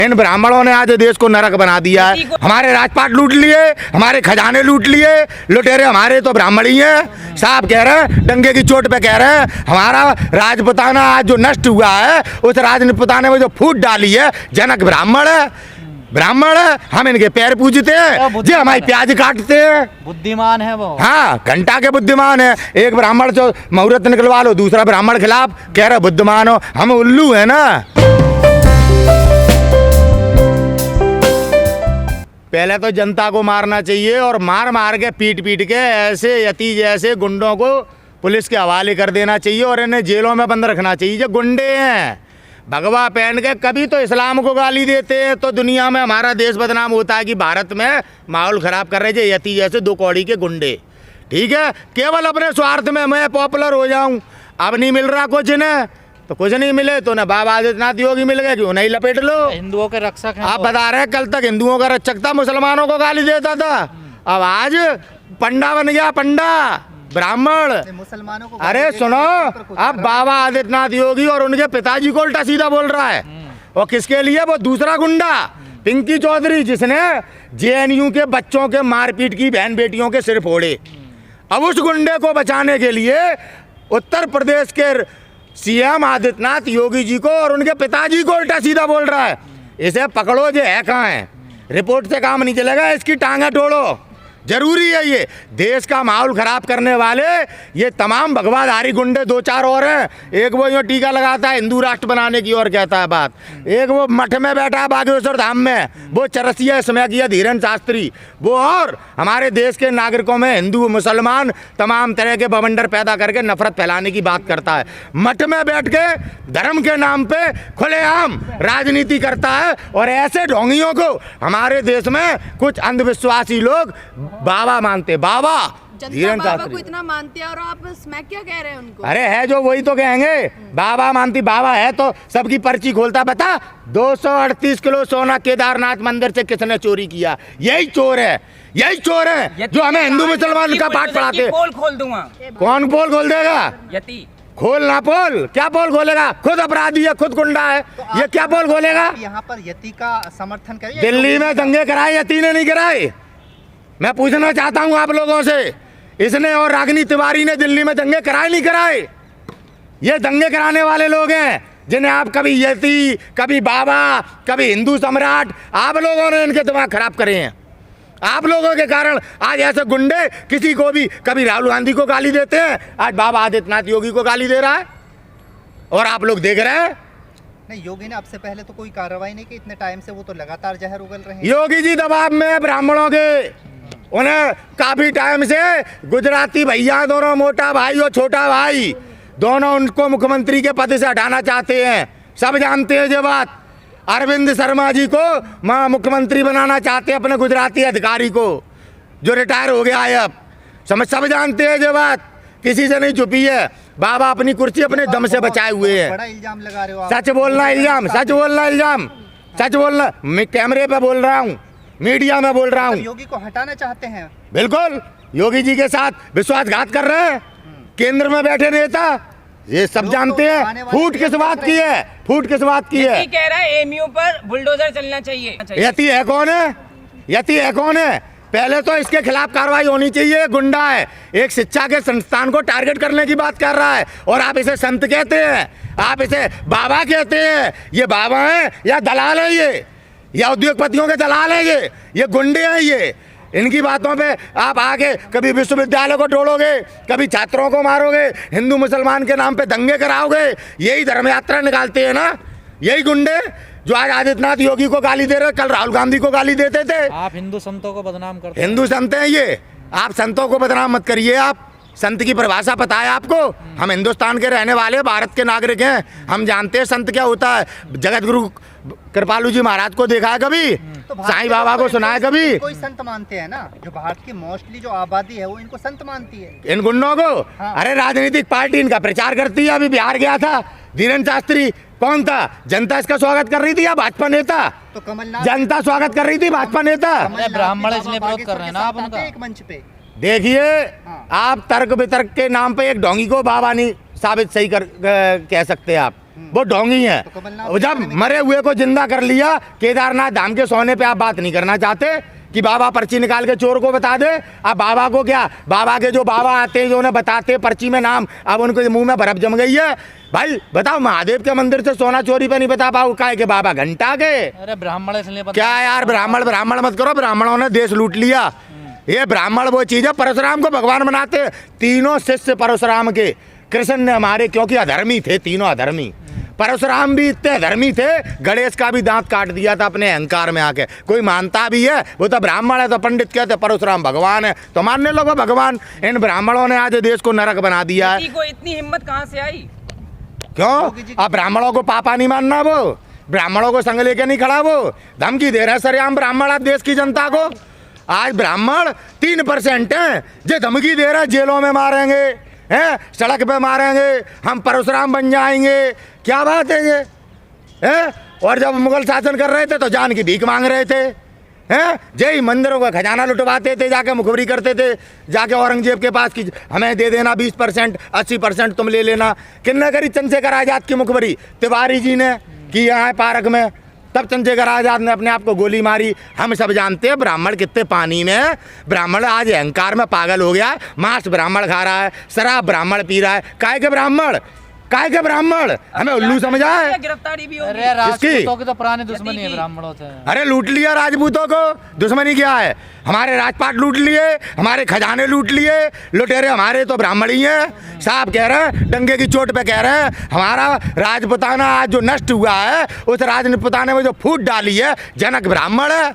इन ब्राह्मणों ने आज देश को नरक बना दिया है। हमारे राजपाट लूट लिए, हमारे खजाने लूट लिए, लुटेरे हमारे तो ब्राह्मण ही हैं। साहब कह रहे हैं, डंगे की चोट पे कह रहे हैं, हमारा राजपुताना आज जो नष्ट हुआ है, उस राजपुताने में जो फूट डाली है, जनक ब्राह्मण है, ब्राह्मण है। हम इनके पैर पूजते हैं, जी हमारी प्याज काटते हैं। बुद्धिमान है वो। हाँ, घंटा के बुद्धिमान है। एक ब्राह्मण जो मुहूर्त निकलवा लो, दूसरा ब्राह्मण खिलाफ कह रहे बुद्धिमान हो। हम उल्लू है ना। पहले तो जनता को मारना चाहिए और मार मार के पीट पीट के ऐसे यति जैसे गुंडों को पुलिस के हवाले कर देना चाहिए और इन्हें जेलों में बंद रखना चाहिए। जो गुंडे हैं भगवा पहन के कभी तो इस्लाम को गाली देते हैं, तो दुनिया में हमारा देश बदनाम होता है कि भारत में माहौल खराब कर रहे थे यति जैसे दो कौड़ी के गुंडे। ठीक है, केवल अपने स्वार्थ में मैं पॉपुलर हो जाऊं। अब नहीं मिल रहा कुछ इन्हें, तो कुछ नहीं मिले तो ना बाबा आदित्यनाथ योगी मिल गए, क्यों नहीं लपेट लो। हिंदुओं के रक्षक हैं। आप बता रहे हैं कल तक हिंदुओं का रक्षक था, मुसलमानों को गाली देता था, अब आज पंडा बन गया, पंडा ब्राह्मण मुसलमानों को। अरे सुनो, अब बाबा आदित्यनाथ योगी और उनके पिताजी को उल्टा सीधा बोल रहा है। और किसके लिए? वो दूसरा गुंडा पिंकी चौधरी, जिसने जेएनयू के बच्चों के मारपीट की बहन बेटियों के सिर फोड़े। अब उस गुंडे को बचाने के लिए उत्तर प्रदेश के सीएम आदित्यनाथ योगी जी को और उनके पिताजी को उल्टा सीधा बोल रहा है। इसे पकड़ो, जो है कहाँ है, रिपोर्ट से काम नहीं चलेगा, इसकी टांगें तोड़ो। जरूरी है ये देश का माहौल खराब करने वाले ये तमाम भगवाधारी गुंडे दो चार और हैं। एक वो यो टीका लगाता है हिंदू राष्ट्र बनाने की और कहता है बात, एक वो मठ में बैठा है बागेश्वर धाम में, वो चरसिया समय किया धीरेन्द्र शास्त्री, वो और हमारे देश के नागरिकों में हिंदू मुसलमान तमाम तरह के बवंडर पैदा करके नफरत फैलाने की बात करता है। मठ में बैठ के धर्म के नाम पे खुलेआम राजनीति करता है। और ऐसे ढोंगियों को हमारे देश में कुछ अंधविश्वासी लोग बाबा मानते, बाबा धीरेन्द्र बाबा शास्त्री को इतना मानते हैं और आप स्मैक क्या कह रहे हैं उनको? अरे है जो वही तो कहेंगे, बाबा मानती, बाबा है तो सबकी पर्ची खोलता। बता 238 किलो सोना केदारनाथ मंदिर से किसने चोरी किया? यही चोर है, यही चोर है जो हमें हिंदू मुसलमान का पाठ पढ़ाते। पोल खोल दूंगा। कौन पोल खोल देगा? यति खोल ना पोल, क्या पोल खोलेगा? खुद अपराधी है, खुद गुंडा है, ये क्या पोल खोलेगा? यहाँ पर यति का समर्थन करिए। दिल्ली में दंगे कराए यति ने नहीं कराए? मैं पूछना चाहता हूँ आप लोगों से, इसने और रागिनी तिवारी ने दिल्ली में दंगे कराए नहीं कराए? ये दंगे कराने वाले लोग हैं जिन्हें आप कभी यति, कभी बाबा, कभी हिंदू सम्राट, आप लोगों ने इनके दिमाग खराब करे हैं। आप लोगों के कारण आज ऐसे गुंडे किसी को भी, कभी राहुल गांधी को गाली देते हैं, आज बाबा आदित्यनाथ योगी को गाली दे रहा है और आप लोग देख रहे हैं। नहीं, योगी ने अब से पहले तो कोई कार्रवाई नहीं की, इतने टाइम से वो तो लगातार जहर उगल रहे हैं। योगी जी दबाव में ब्राह्मणों के, उन्हें काफी टाइम से गुजराती भैया दोनों, मोटा भाई और छोटा भाई दोनों, उनको मुख्यमंत्री के पद से हटाना चाहते हैं। सब जानते हैं ये बात। अरविंद शर्मा जी को मुख्यमंत्री बनाना चाहते हैं, अपने गुजराती अधिकारी को जो रिटायर हो गया है अब। सब जानते हैं ये बात, किसी से नहीं छुपी है। बाबा अपनी कुर्सी अपने दम से बचाए हुए हैं। बड़ा इल्जाम लगा रहे हो आप। सच बोलना इल्जाम, सच बोलना इल्जाम, सच बोलना। मैं कैमरे पे बोल रहा हूँ, मीडिया में बोल रहा हूँ। योगी को हटाना चाहते हैं? बिल्कुल, योगी जी के साथ विश्वासघात कर रहे हैं केंद्र में बैठे नेता, ये सब जानते हैं। फूट किस बात की है? फूट किस बात की है? कह रहा है एमयू पर बुलडोजर चलना चाहिए। यति है कौन है? यति है कौन है? पहले तो इसके खिलाफ कार्रवाई होनी चाहिए। गुंडा है, एक शिक्षा के संस्थान को टारगेट करने की बात कर रहा है और आप इसे संत कहते हैं, आप इसे बाबा कहते हैं। ये बाबा है या दलाल है? ये या उद्योगपतियों के दलाल है? ये गुंडे हैं। ये इनकी बातों पे आप आके कभी विश्वविद्यालय को तोड़ोगे, कभी छात्रों को मारोगे, हिंदू मुसलमान के नाम पे दंगे कराओगे। यही धर्म यात्रा निकालते हैं ना, यही गुंडे जो आज आदित्यनाथ योगी को गाली दे रहे, कल राहुल गांधी को गाली देते थे। आप हिंदू संतों को बदनाम करते हैं। हिंदू संत हैं ये, आप संतों को बदनाम मत करिए। आप संत की परिभाषा पता है आपको? हम हिंदुस्तान के रहने वाले भारत के नागरिक हैं, हम जानते हैं संत क्या होता है। जगत गुरु कृपालु जी महाराज को देखा है कभी? तो साईं बाबा को सुना है कभी? कोई संत मानते हैं ना, जो भारत की मोस्टली जो आबादी है वो इनको संत मानती है। इन गुंडों को? हाँ। अरे राजनीतिक पार्टी इनका प्रचार करती है। अभी बिहार गया था धीरेन्द्र शास्त्री, कौन था? जनता इसका स्वागत कर रही थी या भाजपा नेता? तो कमलनाथ, जनता स्वागत कर रही थी, भाजपा नेता। ब्राह्मण इसलिए विरोध कर रहे हैं ना आप उनका। एक मंच पे देखिए, हाँ। आप तर्क वितर्क के नाम पे एक ढोंगी को बाबा नहीं साबित सही कह सकते आप। वो ढोंगी हैं। तो कमलनाथ और जब मरे हुए को जिंदा कर लिया, केदारनाथ धाम के सोने पे आप बात नहीं करना चाहते कि बाबा पर्ची निकाल के चोर को बता दे। अब बाबा को क्या, बाबा के जो बाबा आते हैं जो उन्हें बताते पर्ची में नाम, अब उनको मुंह में बर्फ जम गई है। भाई बताओ, महादेव के मंदिर से सोना चोरी पे नहीं बता पाओ, काय के बाबा घंटा के। अरे ब्राह्मण इसलिए क्या यार, ब्राह्मण मत करो, ब्राह्मणों ने देश लूट लिया। ये ब्राह्मण वो चीज है, परशुराम को भगवान बनाते। तीनों शिष्य परशुराम के, कृष्ण ने हमारे, क्योंकि अधर्मी थे तीनों, अधर्मी। परशुराम भी इतने धर्मी थे, गणेश का भी दांत काट दिया था अपने अहंकार में आके। कोई मानता भी है, वो तो ब्राह्मण है तो पंडित कहते परशुराम भगवान है, तो मानने लोगो भगवान। इन ब्राह्मणों ने आज देश को नरक बना दिया है। को इतनी हिम्मत कहाँ से आई? क्यों? अब ब्राह्मणों को पापा नहीं मानना, वो ब्राह्मणों को संग लेके नहीं खड़ा, वो धमकी दे रहे हैं सरेआम ब्राह्मण आज देश की जनता को। आज ब्राह्मण 3% हैं जो धमकी दे रहे हैं, जेलों में मारेंगे हैं, सड़क पे मारेंगे, हम परशुराम बन जाएंगे। क्या बात है ये हैं? और जब मुगल शासन कर रहे थे तो जान की भीख मांग रहे थे हैं, जय मंदिरों का खजाना लुटवाते थे, जाके मुखबरी करते थे, जाके औरंगजेब के पास की हमें दे देना 20%, 80% तुम ले लेना। किन्ने करी चंद्रशेखर आजाद की मुखबरी? तिवारी जी ने की यहाँ पार्क में, तब चंद्रशेखर आजाद ने अपने आप को गोली मारी। हम सब जानते हैं ब्राह्मण कितने पानी में है। ब्राह्मण आज अहंकार में पागल हो गया है, मांस ब्राह्मण खा रहा है, शराब ब्राह्मण पी रहा है। काय के ब्राह्मण, काय के ब्राह्मण, हमें उल्लू समझा है। गिरफ्तारी भी होगी। अरे राजपूतों की तो पुरानी दुश्मनी है ब्राह्मणों से। अरे लूट लिया राजपूतों को, दुश्मनी क्या है? हमारे राजपाट लूट लिए, हमारे खजाने लूट लिए, लुटेरे हमारे तो ब्राह्मण ही हैं। साहब कह रहे हैं, डंगे की चोट पे कह रहे हैं, हमारा राजपुताना आज जो नष्ट हुआ है, उस राजपुताने में जो फूट डाली है, जनक ब्राह्मण है,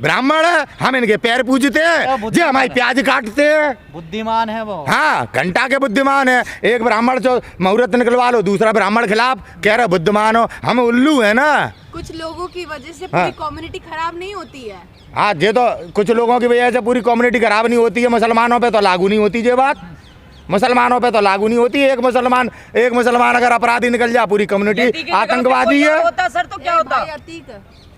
ब्राह्मण है। हम इनके पैर पूजते हैं, जो हमारी प्याज काटते हैं। बुद्धिमान है वो। हाँ, घंटा के बुद्धिमान है। एक ब्राह्मण जो मुहूर्त निकलवा लो, दूसरा ब्राह्मण खिलाफ कह रहे बुद्धिमान हो। हम उल्लू है ना। कुछ लोगों की वजह से पूरी कम्युनिटी खराब नहीं होती है। हाँ, ये तो कुछ लोगों की वजह से पूरी कम्युनिटी खराब नहीं होती है, मुसलमानों पे तो लागू नहीं होती ये बात। मुसलमानों पे तो लागू नहीं होती। एक मुसलमान अगर अपराधी निकल जाए, पूरी कम्युनिटी आतंकवादी है। होता सर तो क्या होता?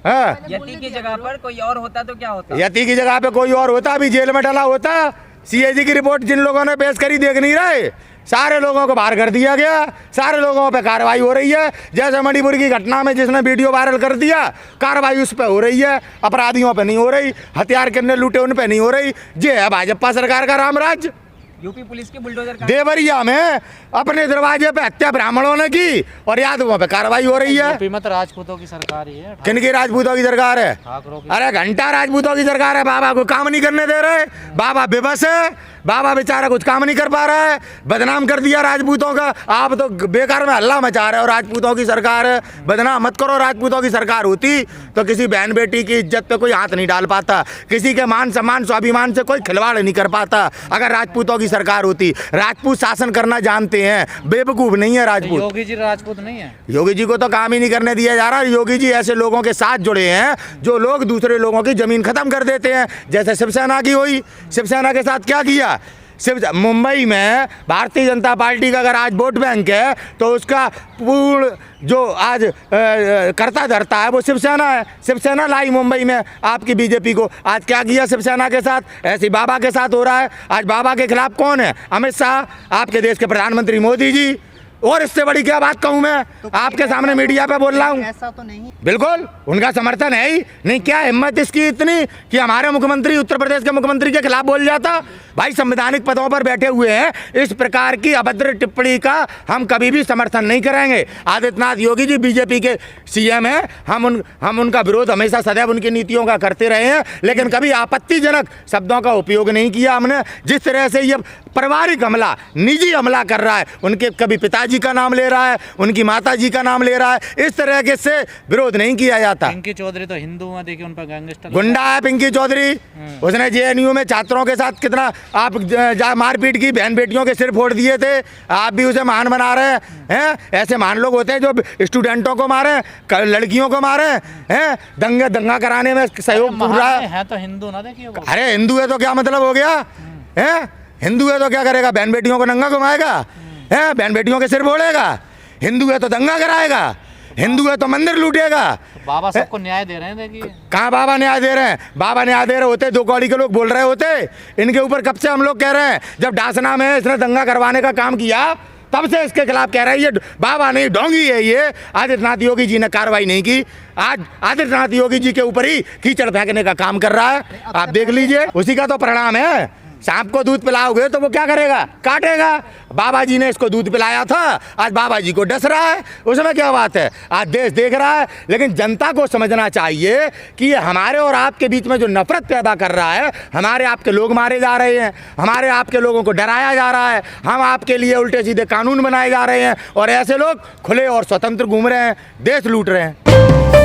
हाँ, यति की जगह पर कोई और होता तो क्या होता? यति की जगह पे कोई और होता, अभी जेल में डला होता। सीएजी की रिपोर्ट जिन लोगों ने पेश करी देख नहीं रहे, सारे लोगों को बाहर कर दिया गया, सारे लोगों पे कार्रवाई हो रही है। जैसे मणिपुर की घटना में जिसने वीडियो वायरल कर दिया, कार्रवाई उस पर हो रही है, अपराधियों पे नहीं हो रही, हथियार कितने लूटे उन पे नहीं हो रही। ये है भाजपा सरकार का रामराज। यूपी पुलिस की बुलडोजर देवरिया में अपने दरवाजे पे हत्या ब्राह्मणों ने की और यादवों पे कार्रवाई हो रही है। यूपी में तो राजपूतों की सरकार ही है। किनकी राजपूतों की सरकार है? ठाकरों की। अरे घंटा राजपूतों की सरकार है। बाबा को काम नहीं करने दे रहे, बाबा बेबस है, बाबा बेचारा कुछ काम नहीं कर पा रहा है, बदनाम कर दिया राजपूतों का। आप तो बेकार में हल्ला मचा रहे हो, राजपूतों की सरकार है, बदनाम मत करो। राजपूतों की सरकार होती तो किसी बहन बेटी की इज्जत पे कोई हाथ नहीं डाल पाता, किसी के मान सम्मान स्वाभिमान से कोई खिलवाड़ नहीं कर पाता अगर राजपूतों की सरकार होती। राजपूत शासन करना जानते हैं, बेवकूफ नहीं है राजपूत। योगी जी राजपूत नहीं है? योगी जी को तो काम ही नहीं करने दिया जा रहा। योगी जी ऐसे लोगों के साथ जुड़े हैं जो लोग दूसरे लोगों की जमीन खत्म कर देते हैं, जैसे शिवसेना की हुई। शिवसेना के साथ क्या किया? मुंबई में भारतीय जनता पार्टी का अगर आज वोट बैंक है तो उसका पूर्ण जो आज करता धरता है वो शिवसेना है। शिवसेना लाई मुंबई में आपकी बीजेपी को। आज क्या किया शिवसेना के साथ? ऐसे बाबा के साथ हो रहा है। आज बाबा के खिलाफ कौन है? अमित शाह, आपके देश के प्रधानमंत्री मोदी जी। और इससे बड़ी क्या बात कहूँ मैं? तो आपके सामने मीडिया पे बोल रहा हूँ। ऐसा तो नहीं, बिल्कुल उनका समर्थन है ही नहीं। क्या हिम्मत इसकी इतनी कि हमारे मुख्यमंत्री, उत्तर प्रदेश के मुख्यमंत्री के खिलाफ बोल जाता? भाई संवैधानिक पदों पर बैठे हुए हैं, इस प्रकार की अभद्र टिप्पणी का हम कभी भी समर्थन नहीं करेंगे। आदित्यनाथ योगी जी बीजेपी के सीएम हैं, हम उनका विरोध हमेशा सदैव उनकी नीतियों का करते रहे हैं, लेकिन कभी आपत्तिजनक शब्दों का उपयोग नहीं किया हमने। जिस तरह से ये पारिवारिक हमला, निजी हमला कर रहा है, उनके कभी पिताजी का नाम ले रहा है, उनकी माता जी का नाम ले रहा है, इस तरह के से विरोध नहीं किया जाता। पिंकी चौधरी तो हिंदू हैं, देखिए उन पर गैंगस्टर गुंडा है पिंकी चौधरी। उसने जेएनयू में छात्रों के साथ कितना आप मारपीट की, बहन बेटियों के सिर फोड़ दिए थे। आप भी उसे महान बना रहे हैं। ऐसे महान लोग होते हैं जो स्टूडेंटों को मारे, लड़कियों को मारे हैं, दंगा कराने में सहयोग कर रहा है। तो हिंदू ना देखिए वो। अरे हिंदू है तो क्या मतलब हो गया है? हिंदू है तो क्या करेगा? बहन बेटियों को नंगा घुमाएगा है, बहन बेटियों के सिर फोड़ेगा। हिंदू है तो दंगा कराएगा, हिंदू है तो मंदिर लूटेगा। बाबा सबको न्याय दे रहे हैं। देखिए कहाँ बाबा न्याय दे रहे हैं? बाबा न्याय दे रहे होते दो कौड़ी के लोग बोल रहे होते। इनके ऊपर कब से हम लोग कह रहे हैं? जब डासना में इसने दंगा करवाने का काम किया, तब से इसके खिलाफ कह रहे हैं ये बाबा नहीं ढोंगी है ये। आदित्यनाथ योगी जी ने कार्रवाई नहीं की, आज आदित्यनाथ योगी जी के ऊपर ही कीचड़ फेंकने का काम कर रहा है। आप देख लीजिए, उसी का तो परिणाम है। सांप को दूध पिलाओगे तो वो क्या करेगा, काटेगा। बाबा जी ने इसको दूध पिलाया था, आज बाबा जी को डस रहा है, उसमें क्या बात है। आज देश देख रहा है, लेकिन जनता को समझना चाहिए कि ये हमारे और आपके बीच में जो नफरत पैदा कर रहा है, हमारे आपके लोग मारे जा रहे हैं, हमारे आपके लोगों को डराया जा रहा है, हम आपके लिए उल्टे सीधे कानून बनाए जा रहे हैं और ऐसे लोग खुले और स्वतंत्र घूम रहे हैं, देश लूट रहे हैं।